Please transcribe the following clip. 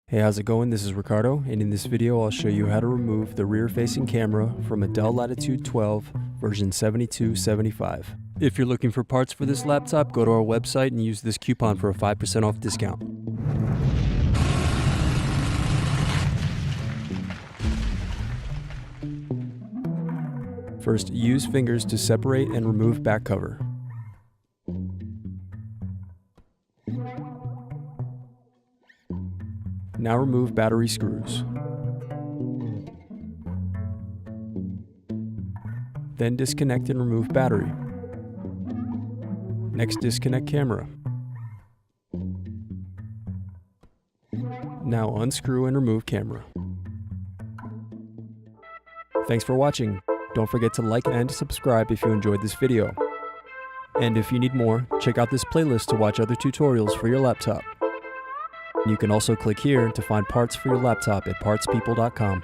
Hey, how's it going? This is Ricardo, and in this video I'll show you how to remove the rear-facing camera from a Dell Latitude 12 version 7275. If you're looking for parts for this laptop, go to our website and use this coupon for a 5% off discount. First, use fingers to separate and remove back cover. Now remove battery screws. Then disconnect and remove battery. Next, disconnect camera. Now unscrew and remove camera. Thanks for watching. Don't forget to like and subscribe if you enjoyed this video. And if you need more, check out this playlist to watch other tutorials for your laptop. You can also click here to find parts for your laptop at partspeople.com.